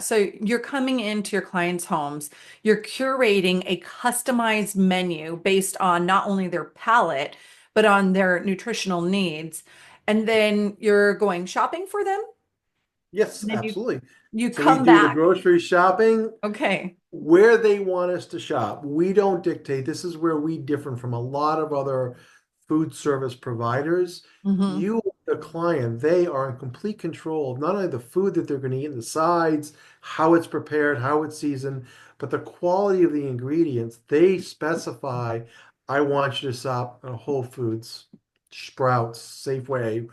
So you're coming into your clients' homes, you're curating a customized menu based on not only their palate, but on their nutritional needs. And then you're going shopping for them. Yes, And then you absolutely. you So we come do the back. grocery shopping Okay. where they want us to shop. We don't dictate. This is where we differ from a lot of other food service providers. Hmm. You, the client, they are in complete control of not only the food that they're going to eat, the sides, how it's prepared, how it's seasoned, but the quality of the ingredients. They specify, I want you to shop at Whole Foods, Sprouts, Safeway.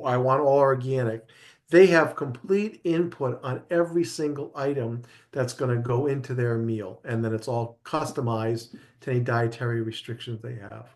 I want all organic. They have complete input on every single item that's going to go into their meal. And then it's all customized to any dietary restrictions they have.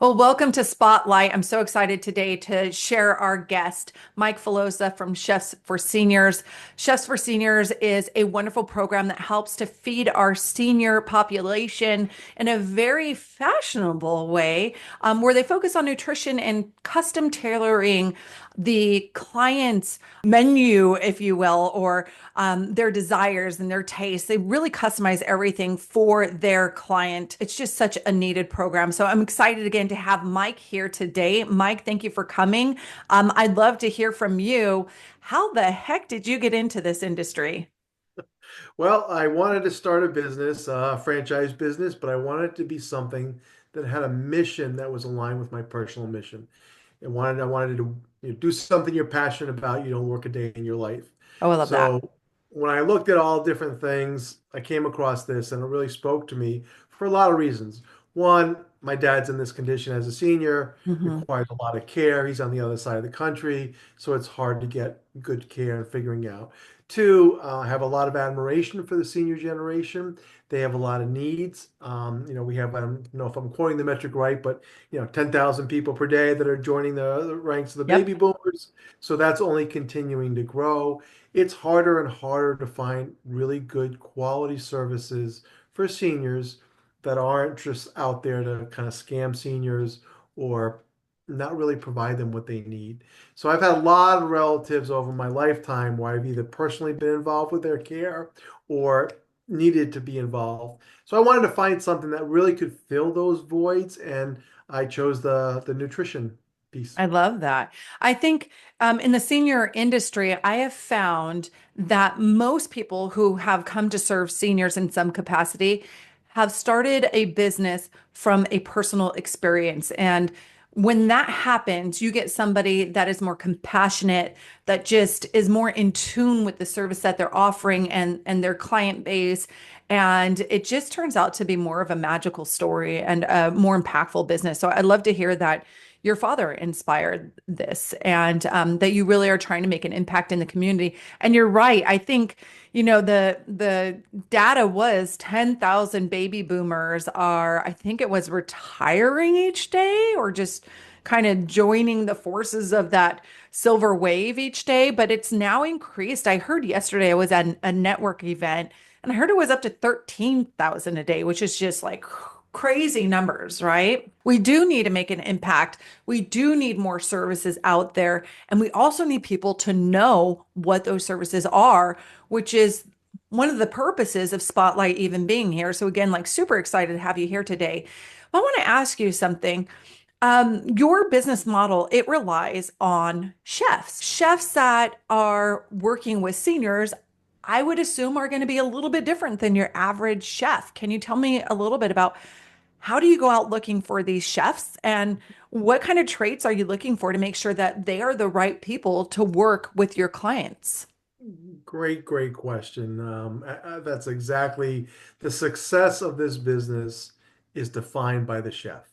Well, welcome to Spotlight. I'm so excited today to share our guest, Mike Filosa from Chefs for Seniors. Chefs for Seniors is a wonderful program that helps to feed our senior population in a very fashionable way, where they focus on nutrition and custom tailoring the client's menu, if you will, or their desires and their tastes. They really customize everything for their client. It's just such a needed program. So I'm excited again to have Mike here today. Mike, thank you for coming. I'd love to hear from you. How the heck did you get into this industry? Well, I wanted to start a business, a franchise business, but I wanted it to be something that had a mission that was aligned with my personal mission. I wanted to do something you're passionate about. You don't work a day in your life. Oh, I love that. So when I looked at all different things, I came across this and it really spoke to me for a lot of reasons. One, my dad's in this condition as a senior, Hmm. requires a lot of care. He's on the other side of the country, so it's hard to get good care and figuring out. Two, I have a lot of admiration for the senior generation. They have a lot of needs. We have, I don't know if I'm quoting the metric right, but 10,000 people per day that are joining the ranks of the baby Yep. boomers. So that's only continuing to grow. It's harder and harder to find really good quality services for seniors that aren't just out there to kind of scam seniors or not really provide them what they need. So I've had a lot of relatives over my lifetime where I've either personally been involved with their care or needed to be involved. So I wanted to find something that really could fill those voids, and I chose the nutrition piece. I love that. I think in the senior industry, I have found that most people who have come to serve seniors in some capacity have started a business from a personal experience. And when that happens, you get somebody that is more compassionate, that just is more in tune with the service that they're offering and their client base. And it just turns out to be more of a magical story and a more impactful business. So I'd love to hear that your father inspired this and that you really are trying to make an impact in the community. And you're right. I think, the data was 10,000 baby boomers are, I think it was retiring each day or just kind of joining the forces of that silver wave each day, but it's now increased. I heard yesterday I was at a network event and I heard it was up to 13,000 a day, which is just like crazy numbers, right? We do need to make an impact. We do need more services out there. And we also need people to know what those services are, which is one of the purposes of Spotlight even being here. So, again, like super excited to have you here today. I want to ask you something. Your business model, it relies on chefs. Chefs that are working with seniors, I would assume are going to be a little bit different than your average chef. Can you tell me a little bit about how do you go out looking for these chefs and what kind of traits are you looking for to make sure that they are the right people to work with your clients? Great, great question. That's exactly the success of this business is defined by the chef.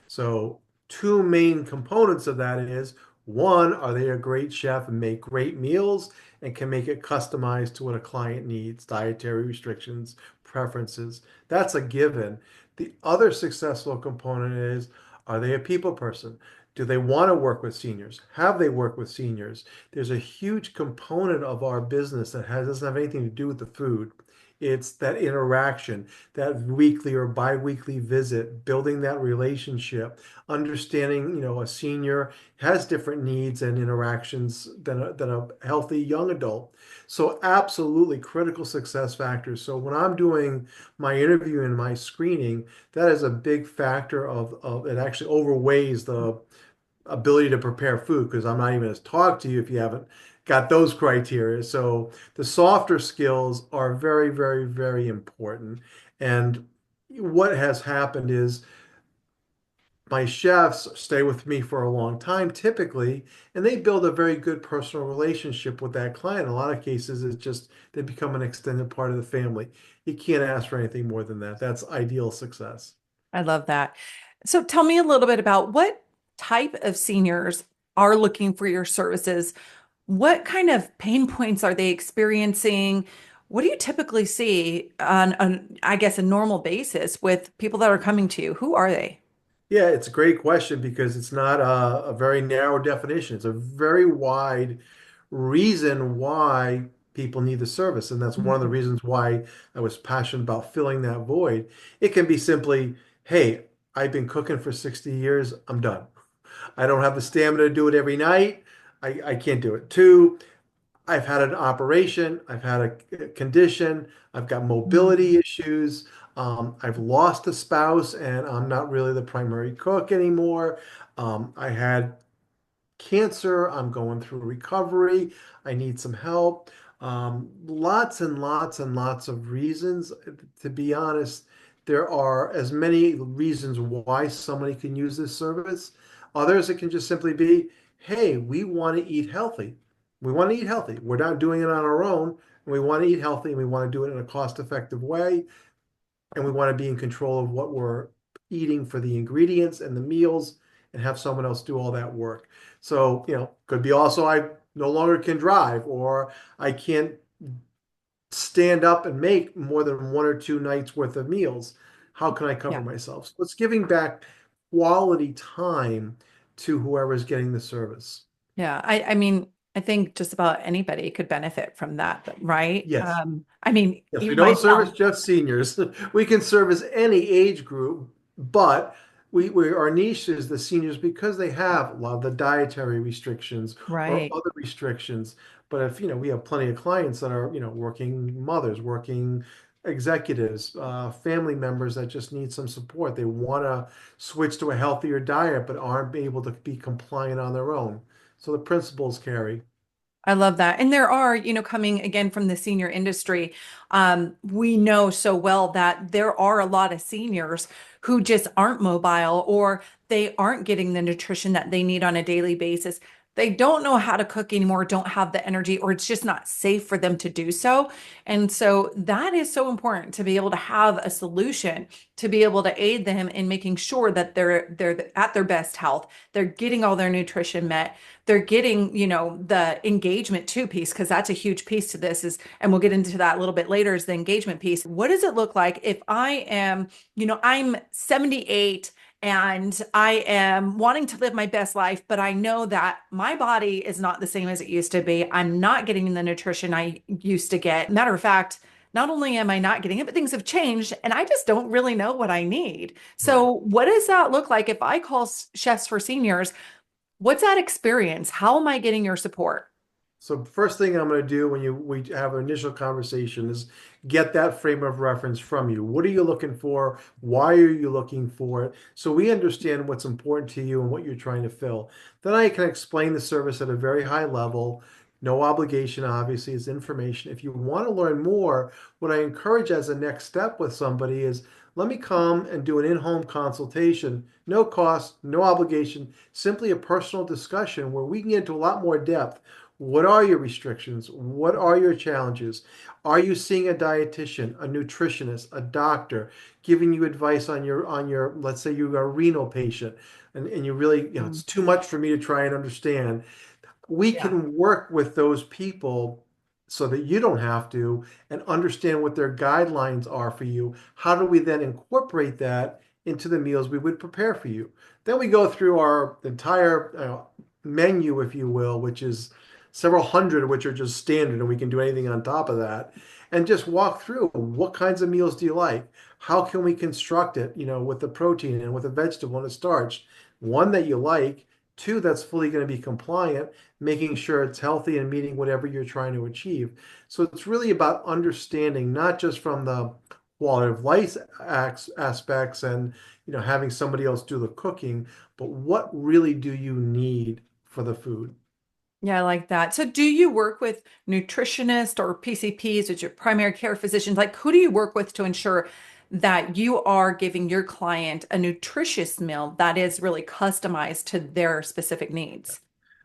So, two main components of that is one, are they a great chef and make great meals and can make it customized to what a client needs, dietary restrictions, preferences? That's a given. The other successful component is, are they a people person? Do they want to work with seniors? Have they worked with seniors? There's a huge component of our business that doesn't have anything to do with the food. It's that interaction, that weekly or biweekly visit, building that relationship, understanding, a senior has different needs and interactions than a healthy young adult. So absolutely critical success factors. So when I'm doing my interview and my screening, that is a big factor of it actually overweighs the ability to prepare food because I'm not even going to talk to you if you haven't got those criteria. So the softer skills are very, very, very important. And what has happened is my chefs stay with me for a long time typically, and they build a very good personal relationship with that client. In a lot of cases, it's just they become an extended part of the family. You can't ask for anything more than that. That's ideal success. I love that. So tell me a little bit about what type of seniors are looking for your services. What kind of pain points are they experiencing? What do you typically see on, I guess, a normal basis with people that are coming to you? Who are they? Yeah, it's a great question because it's not a very narrow definition. It's a very wide reason why people need the service. And that's one of the Mhm. reasons why I was passionate about filling that void. It can be simply, hey, I've been cooking for 60 years. I'm done. I don't have the stamina to do it every night. I can't do it. Two, I've had an operation, I've had a condition, I've got mobility Mhm. issues, I've lost a spouse, and I'm not really the primary cook anymore. I had cancer, I'm going through recovery, I need some help. Lots and lots and lots of reasons. To be honest, there are as many reasons why somebody can use this service. Others, it can just simply be, hey, we want to eat healthy. We want to eat healthy. We're not doing it on our own, and we want to eat healthy, and we want to do it in a cost-effective way, and we want to be in control of what we're eating for the ingredients and the meals and have someone else do all that work. So, could be also I no longer can drive or I can't stand up and make more than one or two nights worth of meals. How can I cover Yeah. myself? So it's giving back quality time to whoever's getting the service. Yeah. I mean, I think just about anybody could benefit from that, right? Yes. I mean, Yes, we even don't service myself, just seniors. We can service any age group, but our niche is the seniors because they have a lot of the dietary restrictions or right? other restrictions. But if, we have plenty of clients that are, working mothers, working executives, family members that just need some support. They want to switch to a healthier diet, but aren't able to be compliant on their own. So the principles carry. I love that. And there are, coming again from the senior industry, we know so well that there are a lot of seniors who just aren't mobile or they aren't getting the nutrition that they need on a daily basis. They don't know how to cook anymore, don't have the energy, or it's just not safe for them to do so. And so that is so important to be able to have a solution to be able to aid them in making sure that they're at their best health, they're getting all their nutrition met, they're getting, the engagement too piece, because that's a huge piece to this is, and we'll get into that a little bit later, is the engagement piece. What does it look like if I am, I'm 78 and I am wanting to live my best life, but I know that my body is not the same as it used to be. I'm not getting the nutrition I used to get. Matter of fact, not only am I not getting it, but things have changed and I just don't really know what I need. Right. So, what does that look like if I call Chefs for Seniors? What's that experience? How am I getting your support? So first thing I'm going to do when we have an initial conversation is get that frame of reference from you. What are you looking for? Why are you looking for it? So we understand what's important to you and what you're trying to fill. Then I can explain the service at a very high level. No obligation, obviously, it's information. If you want to learn more, what I encourage as a next step with somebody is let me come and do an in-home consultation. No cost, no obligation, simply a personal discussion where we can get into a lot more depth. What are your restrictions? What are your challenges? Are you seeing a dietitian, a nutritionist, a doctor giving you advice on your, let's say you are a renal patient and you really, it's Mm. too much for me to try and understand. We Yeah. can work with those people so that you don't have to and understand what their guidelines are for you. How do we then incorporate that into the meals we would prepare for you? Then we go through our entire menu, if you will, which is several hundred of which are just standard, and we can do anything on top of that. And just walk through what kinds of meals do you like? How can we construct it, with the protein and with a vegetable and a starch? One that you like, two that's fully going to be compliant, making sure it's healthy and meeting whatever you're trying to achieve. So it's really about understanding, not just from the quality of life aspects and having somebody else do the cooking, but what really do you need for the food? Yeah, I like that. So do you work with nutritionists or PCPs, which are primary care physicians? Like, who do you work with to ensure that you are giving your client a nutritious meal that is really customized to their specific needs?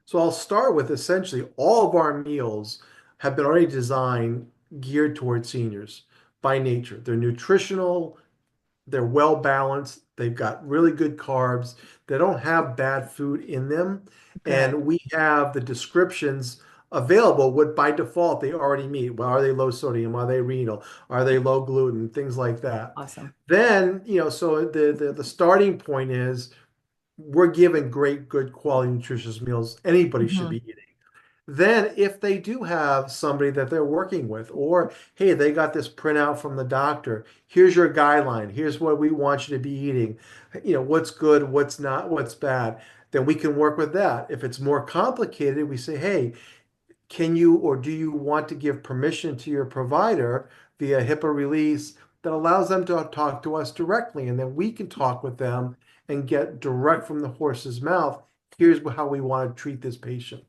So I'll start with essentially all of our meals have been already designed geared towards seniors by nature. They're nutritional, they're well balanced. They've got really good carbs. They don't have bad food in them. Good. And we have the descriptions available, what by default they already meet. Well, are they low sodium? Are they renal? Are they low gluten? Things like that. Awesome. Then, so the starting point is we're given great, good quality, nutritious meals anybody should be Mhm. eating. Then, if they do have somebody that they're working with, or hey, they got this printout from the doctor, here's your guideline, here's what we want you to be eating, what's good, what's not, what's bad, then we can work with that. If it's more complicated, we say, hey, can you or do you want to give permission to your provider via HIPAA release that allows them to talk to us directly? And then we can talk with them and get direct from the horse's mouth. Here's how we want to treat this patient.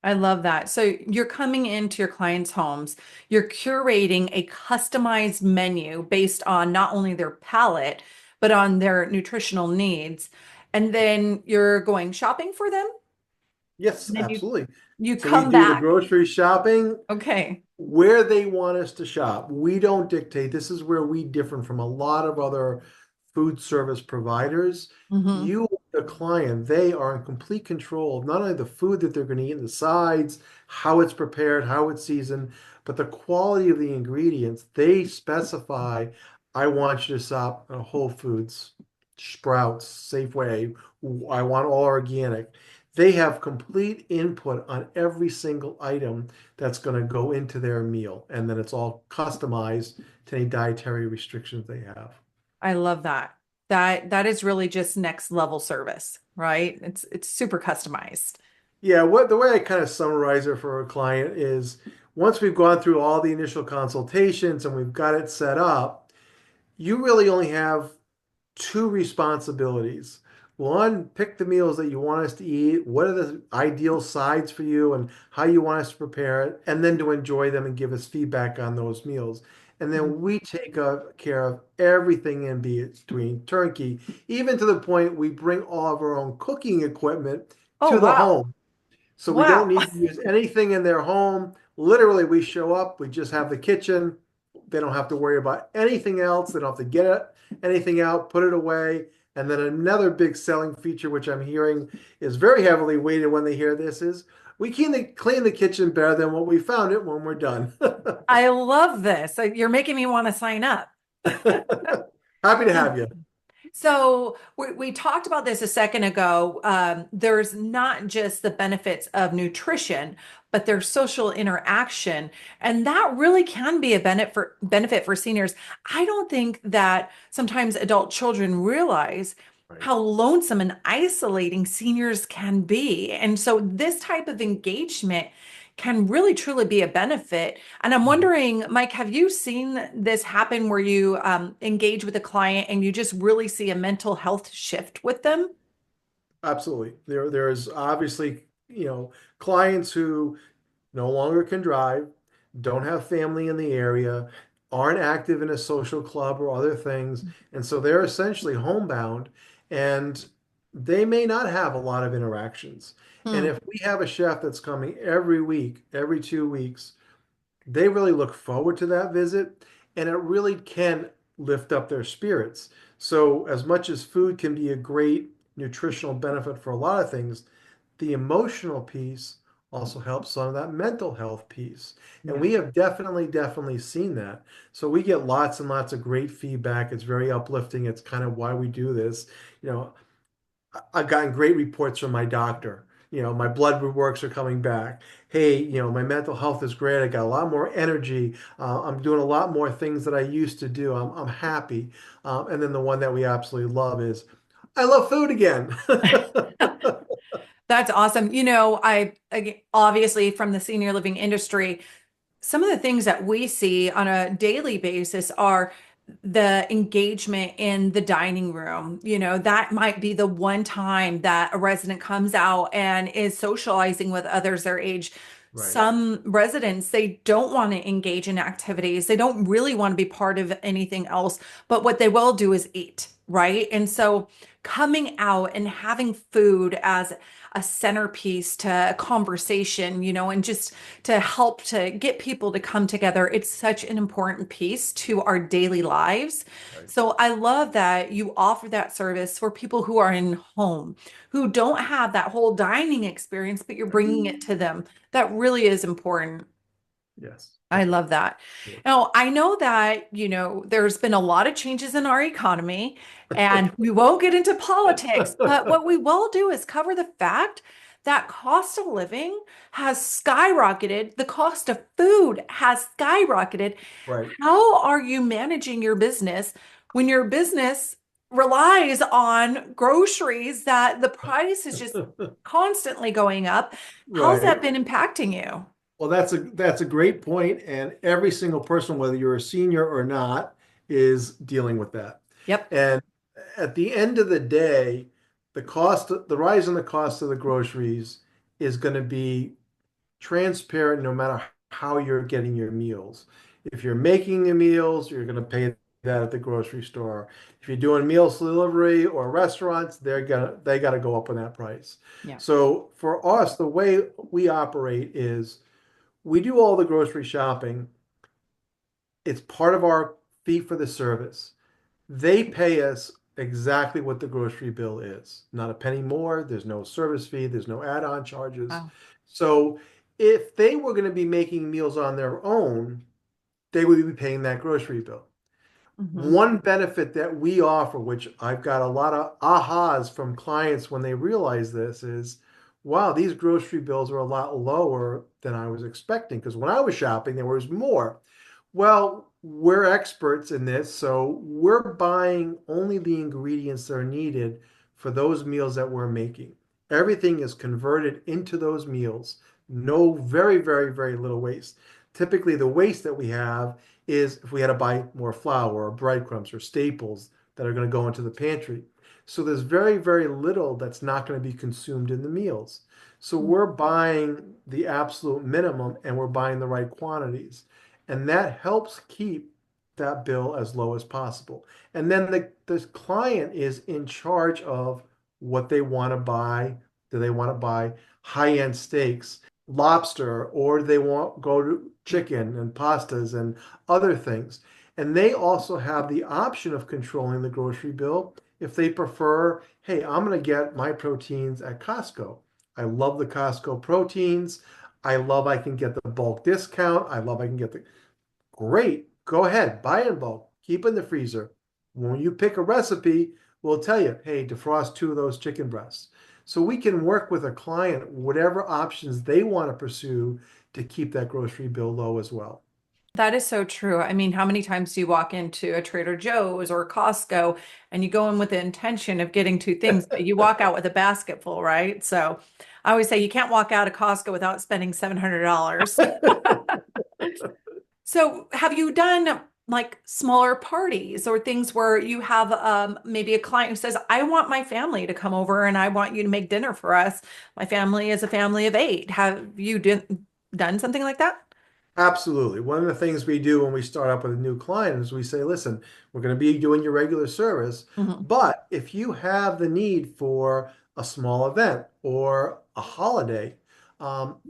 I love that. So you're coming into your clients' homes, you're curating a customized menu based on not only their palate, but on their nutritional needs. And then you're going shopping for them. Yes, And then you absolutely. you So we come do the back. grocery shopping Okay. where they want us to shop. We don't dictate. This is where we differ from a lot of other food service providers. Hmm. You, the client, they are in complete control of not only the food that they're going to eat, the sides, how it's prepared, how it's seasoned, but the quality of the ingredients. They specify, I want you to shop at Whole Foods, Sprouts, Safeway. I want all organic. They have complete input on every single item that's going to go into their meal. And then it's all customized to any dietary restrictions they have. I love that. That is really just next level service, right? It's super customized. Yeah, what the way I kind of summarize it for a client is once we've gone through all the initial consultations and we've got it set up, you really only have two responsibilities. One, pick the meals that you want us to eat. What are the ideal sides for you and how you want us to prepare it, and then to enjoy them and give us feedback on those meals. And then we take care of everything in between turnkey, even to the point we bring all of our own cooking equipment Oh, to the wow. home. So we don't Wow. need to use anything in their home. Literally, we show up, we just have the kitchen. They don't have to worry about anything else. They don't have to get it, anything out, put it away. And then another big selling feature, which I'm hearing is very heavily weighted when they hear this, is we can clean the kitchen better than what we found it when we're done. I love this. You're making me want to sign up. Happy to have you. So we talked about this a second ago. There's not just the benefits of nutrition, but there's social interaction, and that really can be a benefit for seniors. I don't think that sometimes adult children realize Right. how lonesome and isolating seniors can be. And so this type of engagement can really truly be a benefit. And I'm Mhm. wondering, Mike, have you seen this happen where you engage with a client and you just really see a mental health shift with them? Absolutely. There's obviously, clients who no longer can drive, don't have family in the area, aren't active in a social club or other things, and so they're essentially homebound and they may not have a lot of interactions. And Hmm. if we have a chef that's coming every week, every 2 weeks, they really look forward to that visit and it really can lift up their spirits. So, as much as food can be a great nutritional benefit for a lot of things, the emotional piece also helps some of that mental health piece. And Yeah. we have definitely seen that. So we get lots and lots of great feedback. It's very uplifting. It's kind of why we do this. You know, I've gotten great reports from my doctor. my blood works are coming back. Hey, my mental health is great. I got a lot more energy. I'm doing a lot more things that I used to do. I'm happy. And then the one that we absolutely love is, I love food again. That's awesome. Obviously from the senior living industry, some of the things that we see on a daily basis are the engagement in the dining room. That might be the one time that a resident comes out and is socializing with others their age. Right. Some residents, they don't want to engage in activities. They don't really want to be part of anything else, but what they will do is eat, right? And so coming out and having food as a centerpiece to a conversation, and just to help to get people to come together. It's such an important piece to our daily lives. Right. So I love that you offer that service for people who are in home, who don't have that whole dining experience, but you're bringing it to them. That really is important. Yes. I love that. Now, I know that, there's been a lot of changes in our economy, and we won't get into politics, but what we will do is cover the fact that cost of living has skyrocketed. The cost of food has skyrocketed. Right. How are you managing your business when your business relies on groceries that the price is just constantly going up? How's that Right. been impacting you? Well, that's a great point, and every single person, whether you're a senior or not, is dealing with that. Yep. And at the end of the day, the rise in the cost of the groceries is going to be transparent no matter how you're getting your meals. If you're making the meals, you're going to pay that at the grocery store. If you're doing meals delivery or restaurants, they got to go up on that price. Yeah. So for us, the way we operate is we do all the grocery shopping. It's part of our fee for the service. They pay us exactly what the grocery bill is, not a penny more. There's no service fee, there's no add-on charges. Wow. So if they were going to be making meals on their own, they would be paying that grocery bill. Hmm. One benefit that we offer, which I've got a lot of ahas from clients when they realize this, is wow, these grocery bills are a lot lower than I was expecting. Because when I was shopping, there was more. Well, we're experts in this, so we're buying only the ingredients that are needed for those meals that we're making. Everything is converted into those meals. No, very, very, very little waste. Typically, the waste that we have is if we had to buy more flour or breadcrumbs or staples that are going to go into the pantry. So there's very, very little that's not going to be consumed in the meals. So we're buying the absolute minimum and we're buying the right quantities. And that helps keep that bill as low as possible. And then the client is in charge of what they want to buy. Do they want to buy high-end steaks, lobster, or do they want go to chicken and pastas and other things? And they also have the option of controlling the grocery bill if they prefer, hey, I'm going to get my proteins at Costco. I love the Costco proteins. I love I can get the bulk discount. I love I can get the great. Go ahead, buy in bulk, keep in the freezer. When you pick a recipe, we'll tell you, hey, defrost 2 of those chicken breasts. So we can work with a client, whatever options they want to pursue to keep that grocery bill low as well. That is so true. I mean, how many times do you walk into a Trader Joe's or Costco and you go in with the intention of getting two things, but you walk out with a basket full, right? So I always say you can't walk out of Costco without spending $700. So have you done like smaller parties or things where you have maybe a client who says, I want my family to come over and I want you to make dinner for us. My family is a family of 8. Have you done something like that? Absolutely. One of the things we do when we start up with a new client is we say, listen, we're going to be doing your regular service, Mhm. but if you have the need for a small event or a holiday,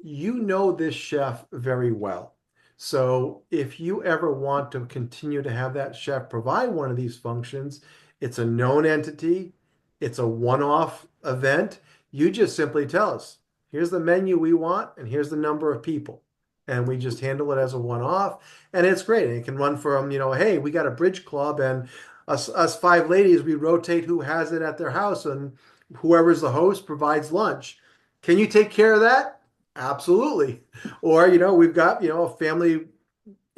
you know this chef very well. So if you ever want to continue to have that chef provide one of these functions, it's a known entity, it's a one-off event. You just simply tell us, here's the menu we want, and here's the number of people and we just handle it as a one-off. And it's great. And it can run from, hey, we got a bridge club and us 5 ladies, we rotate who has it at their house and whoever's the host provides lunch. Can you take care of that? Absolutely. Or, we've got, a family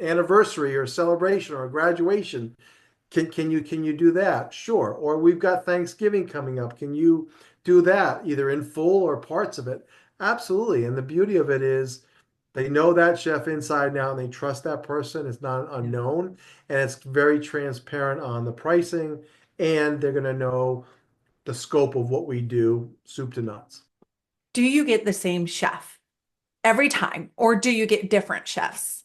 anniversary or celebration or a graduation. Can you do that? Sure. Or we've got Thanksgiving coming up. Can you do that either in full or parts of it? Absolutely. And the beauty of it is they know that chef inside now and they trust that person. It's not an Yeah. unknown and it's very transparent on the pricing and they're going to know the scope of what we do, soup to nuts. Do you get the same chef every time, or do you get different chefs?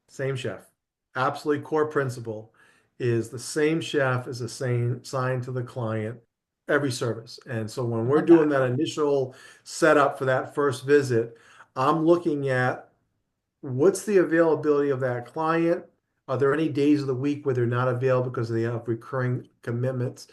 Same chef. Absolutely core principle is the same chef is the same assigned to the client every service. And so when we're Love doing that. that initial setup for that first visit, I'm looking at what's the availability of that client? Are there any days of the week where they're not available because they have recurring commitments?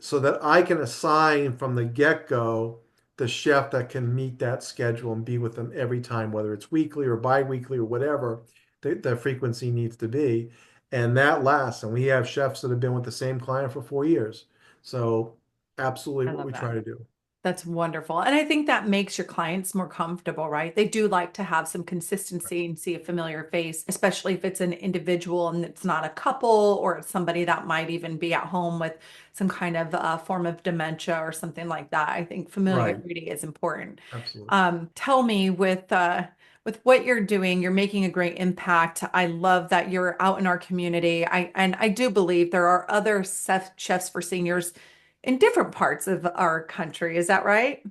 So that I can assign from the get-go the chef that can meet that schedule and be with them every time, whether it's weekly or bi-weekly or whatever the frequency needs to be. And that lasts. And we have chefs that have been with the same client for 4 years. So absolutely I what love we that. try to do. That's wonderful. And I think that makes your clients more comfortable, right? They do like to have some consistency and see a familiar face, especially if it's an individual and it's not a couple or it's somebody that might even be at home with some kind of form of dementia or something like that. I think Right. familiarity is important. Absolutely. Tell me with what you're doing, you're making a great impact. I love that you're out in our community. I do believe there are other chefs for seniors in different parts of our country. Is that right?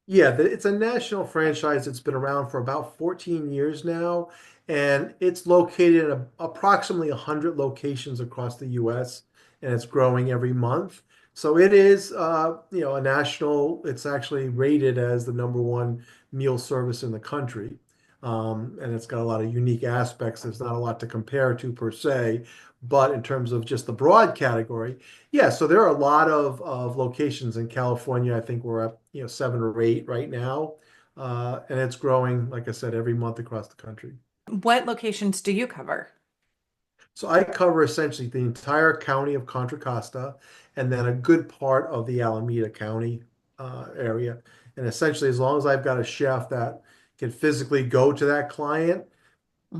Yeah, it's a national franchise that's been around for about 14 years now, and it's located in approximately 100 locations across the US, and it's growing every month. So it is, a national, it's actually rated as the number one meal service in the country. And it's got a lot of unique aspects. There's not a lot to compare to per se, but in terms of just the broad category, yeah, so there are a lot of locations in California. I think we're up, 7 or 8 right now. And it's growing, like I said, every month across the country. What locations do you cover? So I cover essentially the entire county of Contra Costa and then a good part of the Alameda County area. And essentially, as long as I've got a chef that can physically go to that client,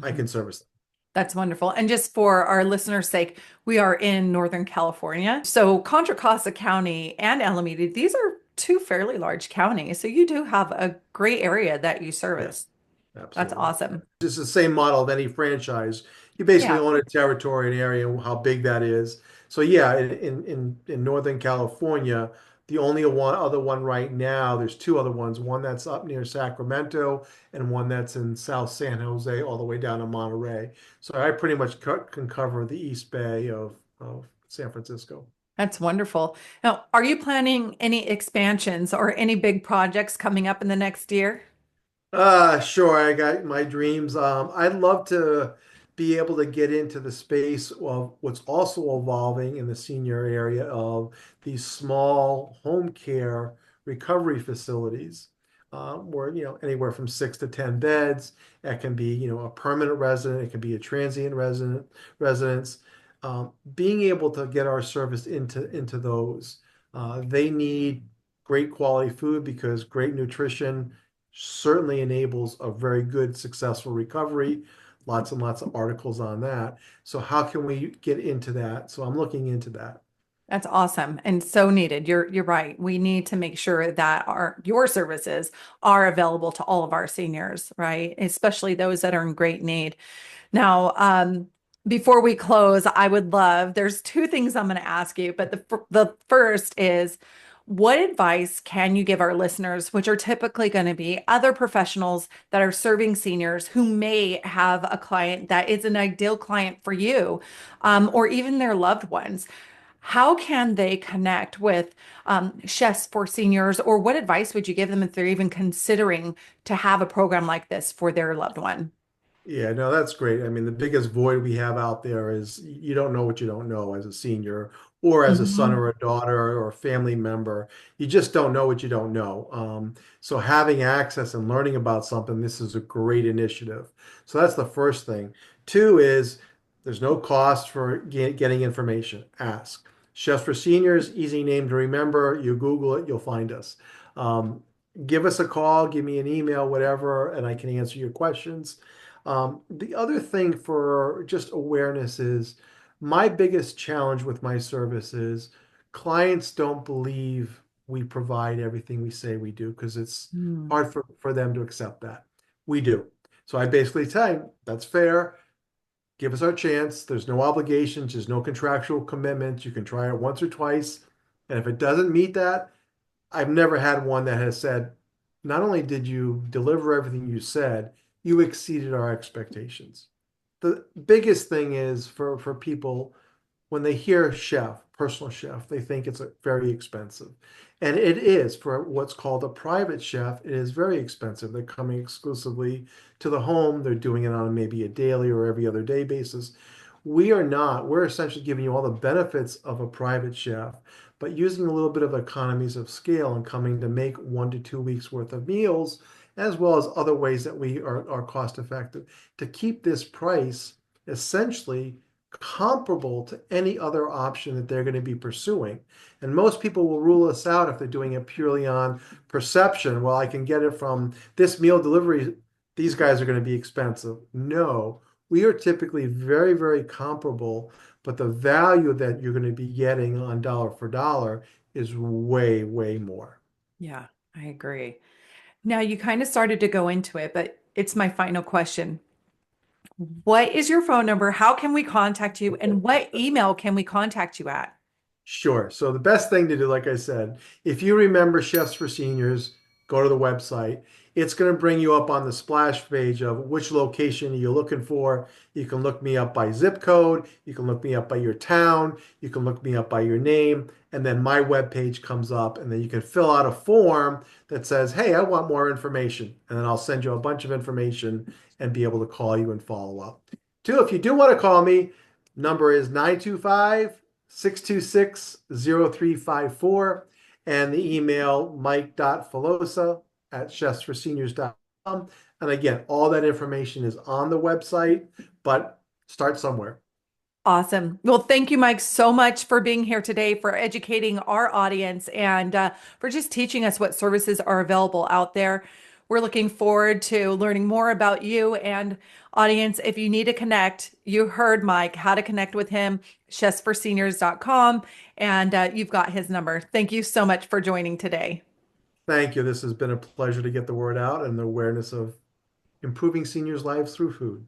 I Mhm. can service them. That's wonderful. And just for our listeners' sake, we are in Northern California. So Contra Costa County and Alameda, these are two fairly large counties. So you do have a great area that you Yeah, service. That's absolutely. awesome. It's the same model of any franchise. You basically Yeah. own a territory, an area, and how big that is. So yeah, in Northern California, the only other one right now, there's two other ones. One that's up near Sacramento, and one that's in South San Jose, all the way down to Monterey. So I pretty much can cover the East Bay of San Francisco. That's wonderful. Now, are you planning any expansions or any big projects coming up in the next year? Sure. I got my dreams. I'd love to be able to get into the space of what's also evolving in the senior area of these small home care recovery facilities, where, anywhere from 6 to 10 beds. That can be, a permanent resident. It can be a transient residence. Being able to get our service into those. They need great quality food because great nutrition certainly enables a very good, successful recovery. Lots and lots of articles on that. So how can we get into that? So I'm looking into that. That's awesome and so needed. You're right. We need to make sure that your services are available to all of our seniors, right? Especially those that are in great need. Now, before we close, I would love, there's two things I'm going to ask you, but the first is what advice can you give our listeners, which are typically going to be other professionals that are serving seniors who may have a client that is an ideal client for you, or even their loved ones? How can they connect with chefs for seniors, or what advice would you give them if they're even considering to have a program like this for their loved one? Yeah, no, that's great. I mean, the biggest void we have out there is you don't know what you don't know as a senior or as a son Mhm. or a daughter or a family member. You just don't know what you don't know. So having access and learning about something, this is a great initiative. So that's the first thing. Two is there's no cost for getting information. Ask. Chefs for Seniors, easy name to remember. You Google it, you'll find us. Um, give us a call, give me an email, whatever, and I can answer your questions. The other thing for just awareness is my biggest challenge with my service is clients don't believe we provide everything we say we do because it's Hmm. hard for them to accept that. We do. So I basically tell them that's fair. Give us our chance. There's no obligations, there's no contractual commitments. You can try it once or twice. And if it doesn't meet that, I've never had one that has said, not only did you deliver everything you said, you exceeded our expectations. The biggest thing is for people when they hear chef, personal chef, they think it's very expensive. And it is for what's called a private chef. It is very expensive. They're coming exclusively to the home. They're doing it on maybe a daily or every other day basis. We are not. We're essentially giving you all the benefits of a private chef, but using a little bit of economies of scale and coming to make 1 to 2 weeks worth of meals, as well as other ways that we are cost effective to keep this price essentially comparable to any other option that they're going to be pursuing. And most people will rule us out if they're doing it purely on perception. Well, I can get it from this meal delivery. These guys are going to be expensive. No, we are typically very, very comparable, but the value that you're going to be getting on dollar for dollar is way, way more. Yeah, I agree. Now you kind of started to go into it, but it's my final question. What is your phone number? How can we contact you? And what email can we contact you at? Sure. So the best thing to do, like I said, if you remember Chefs for Seniors, go to the website. It's going to bring you up on the splash page of which location you're looking for. You can look me up by zip code. You can look me up by your town. You can look me up by your name. And then my web page comes up. And then you can fill out a form that says, hey, I want more information. And then I'll send you a bunch of information and be able to call you and follow up. Two, if you do want to call me, number is 925 626 0354 and the email mike.filosa at chefsforseniors.com. And again, all that information is on the website, but start somewhere. Awesome. Well, thank you, Mike, so much for being here today, for educating our audience, and for just teaching us what services are available out there. We're looking forward to learning more about you and audience. If you need to connect, you heard Mike, how to connect with him, chefsforseniors.com, and you've got his number. Thank you so much for joining today. Thank you. This has been a pleasure to get the word out and the awareness of improving seniors' lives through food.